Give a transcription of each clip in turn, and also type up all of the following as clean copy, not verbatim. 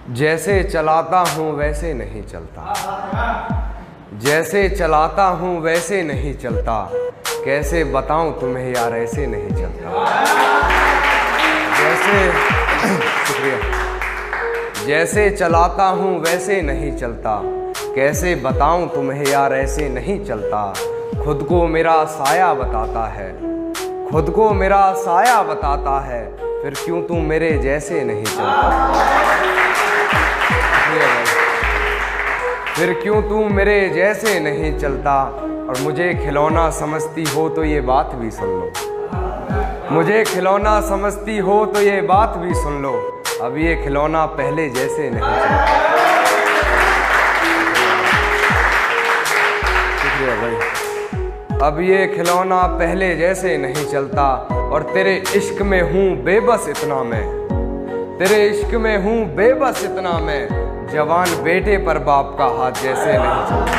जैसे चलाता हूँ वैसे नहीं चलता, जैसे चलाता हूँ वैसे नहीं चलता, कैसे बताऊँ तुम्हें यार ऐसे नहीं चलता। जैसे शुक्रिया। जैसे चलाता हूँ वैसे नहीं चलता, कैसे बताऊँ तुम्हें यार ऐसे नहीं चलता। खुद को मेरा साया बताता है, खुद को मेरा साया बताता है, फिर क्यों तू मेरे जैसे नहीं चलता। फिर क्यों तू मेरे जैसे नहीं चलता। और मुझे खिलौना समझती हो तो ये बात भी सुन लो, मुझे खिलौना समझती हो तो ये बात भी सुन लो, अब ये खिलौना पहले जैसे नहीं चलता। शुक्रिया भाई। अब ये खिलौना पहले जैसे नहीं चलता, और तेरे इश्क में हूँ बेबस इतना मैं, तेरे इश्क में हूँ बेबस इतना मैं, जवान बेटे पर बाप का हाथ जैसे नहीं चलता।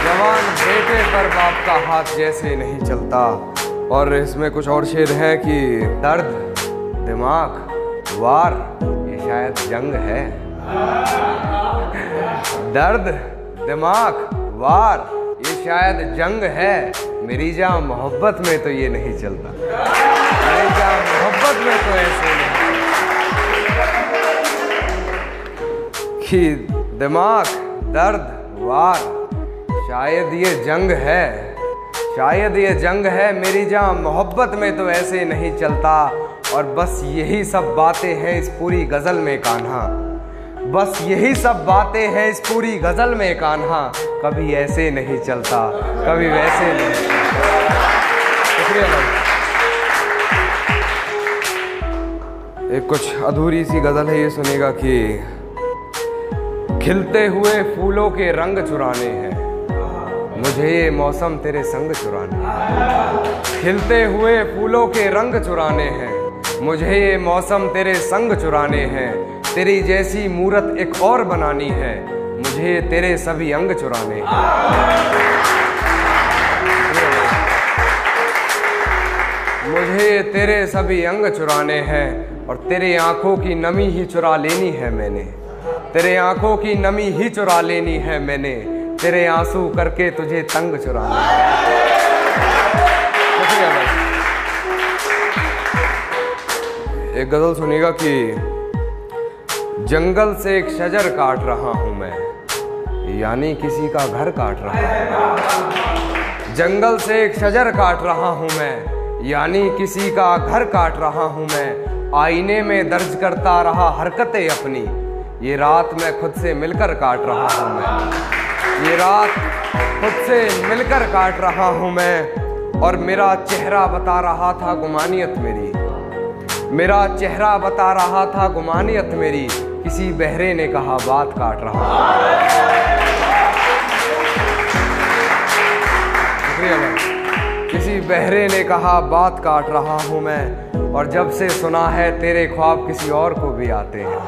जवान बेटे पर बाप का हाथ जैसे नहीं चलता। और इसमें कुछ और शेर है कि दर्द दिमाग वार ये शायद जंग है, दर्द दिमाग वार ये शायद जंग है, मेरी जान मोहब्बत में तो ये नहीं चलता, मेरी जान मोहब्बत में तो ऐसे नहीं कि दिमाग दर्द वार शायद ये जंग है, शायद ये जंग है, मेरी जान मोहब्बत में तो ऐसे नहीं चलता। और बस यही सब बातें हैं इस पूरी गज़ल में कान्हा, बस यही सब बातें हैं इस पूरी गज़ल में कान्हा, कभी ऐसे नहीं चलता कभी वैसे नहीं चलता। शुक्रिया भाई। एक कुछ अधूरी सी गज़ल है, ये सुनेगा कि खिलते हुए फूलों के रंग चुराने हैं, मुझे ये मौसम तेरे संग चुराने हैं। खिलते हुए फूलों के रंग चुराने हैं, मुझे ये मौसम तेरे संग चुराने हैं। तेरी जैसी मूरत एक और बनानी है, मुझे तेरे सभी अंग चुराने हैं। मुझे तेरे सभी अंग चुराने हैं, और तेरे आंखों की नमी ही चुरा लेनी है मैंने, तेरे आंखों की नमी ही चुरा लेनी है मैंने, तेरे आंसू करके तुझे तंग चुराना है। एक गजल सुनिएगा कि जंगल से एक शजर काट रहा हूं मैं, यानी किसी का घर काट रहा हूं। जंगल से एक शजर काट रहा हूं मैं, यानी किसी का घर काट रहा हूं मैं। आईने में दर्ज करता रहा हरकतें अपनी, ये रात मैं खुद से मिलकर काट रहा हूँ मैं, ये रात खुद से मिलकर काट रहा हूँ मैं। और मेरा चेहरा बता रहा था गुमानियत मेरी, मेरा चेहरा बता रहा था गुमानियत मेरी, किसी बहरे ने कहा बात काट रहा हूँ। शुक्रिया भाई। किसी बहरे ने कहा बात काट रहा हूँ मैं, और जब से सुना है तेरे ख्वाब किसी और को भी आते हैं,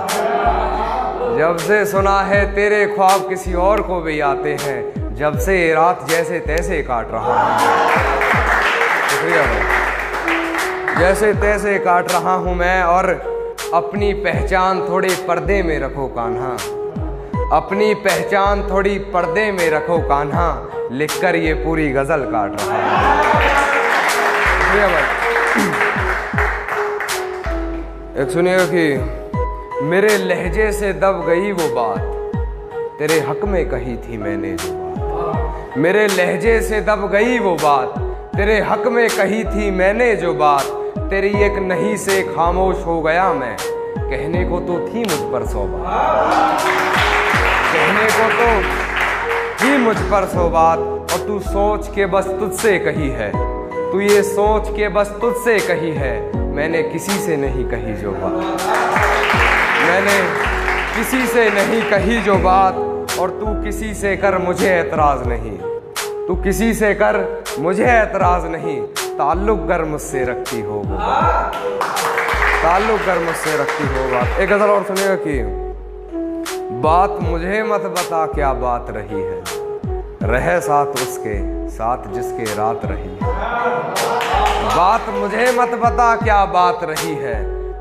जब से सुना है तेरे ख्वाब किसी और को भी आते हैं, जब से रात जैसे तैसे काट रहा हूँ। शुक्रिया भाई। जैसे तैसे काट रहा हूँ मैं, और अपनी पहचान थोड़ी पर्दे में रखो कान्हा, अपनी पहचान थोड़ी पर्दे में रखो कान्हा, लिखकर ये पूरी गज़ल काट रहा हूँ। शुक्रिया भाई। एक सुनिएगा कि मेरे लहजे से दब गई वो बात, तेरे हक में कही थी मैंने जो बात, मेरे लहजे से दब गई वो बात, तेरे हक में कही थी मैंने जो बात। तेरी एक नहीं से खामोश हो गया मैं, कहने को तो थी मुझ पर 100 बात, कहने को तो थी मुझ पर 100 बात, और तू सोच के बस तुझसे कही है, तू ये सोच के बस तुझसे कही है, मैंने किसी से नहीं कही जो बात, मैंने किसी से नहीं कही जो बात। और तू किसी से कर मुझे एतराज़ नहीं, तू किसी से कर मुझे एतराज़ नहीं, ताल्लुक़ गर मुझसे रखती हो वो बात, ताल्लुक़ गर मुझसे रखती हो बात। एक गज़ल और सुनिएगा कि बात मुझे मत बता क्या बात रही है, रहे साथ उसके साथ जिसके रात रही है। बात मुझे मत बता क्या बात रही है,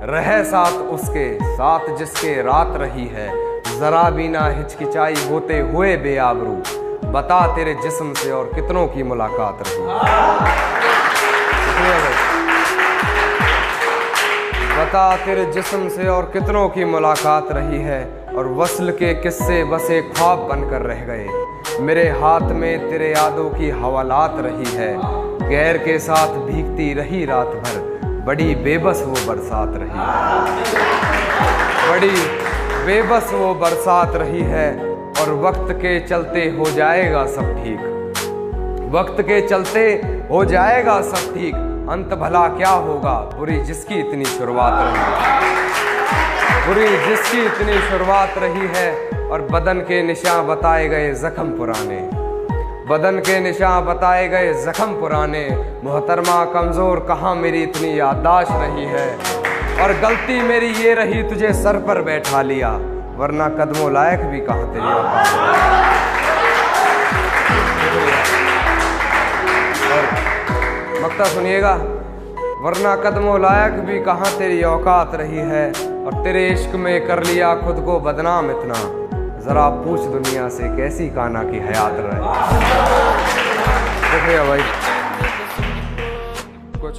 रहे साथ उसके साथ जिसके रात रही है, जरा भी ना हिचकिचाई होते हुए बेआबरू, बता तेरे जिस्म से और कितनों की मुलाकात रही। बता तेरे जिस्म से और कितनों की मुलाकात रही है, और वस्ल के किस्से बसे ख्वाब बनकर रह गए, मेरे हाथ में तेरे यादों की हवालात रही है, गैर के साथ भीगती रही रात भर, बड़ी बेबस वो बरसात रही है, बड़ी बेबस वो बरसात रही है। और वक्त के चलते हो जाएगा सब ठीक, वक्त के चलते हो जाएगा सब ठीक, अंत भला क्या होगा बुरी जिसकी इतनी शुरुआत रही है, बुरी जिसकी इतनी शुरुआत रही है। और बदन के निशान बताए गए जख्म पुराने, बदन के निशान बताए गए जख्म पुराने, मोहतरमा कमज़ोर कहाँ मेरी इतनी याददाश्त रही है, और गलती मेरी ये रही तुझे सर पर बैठा लिया, वरना कदमों लायक भी कहाँ तेरी औकात। और मक्ता सुनिएगा, वरना कदमों लायक भी कहाँ तेरी औकात रही है, और तेरे इश्क में कर लिया खुद को बदनाम इतना, जरा पूछ दुनिया से कैसी काना की हयात रहे। शुक्रिया भाई। कुछ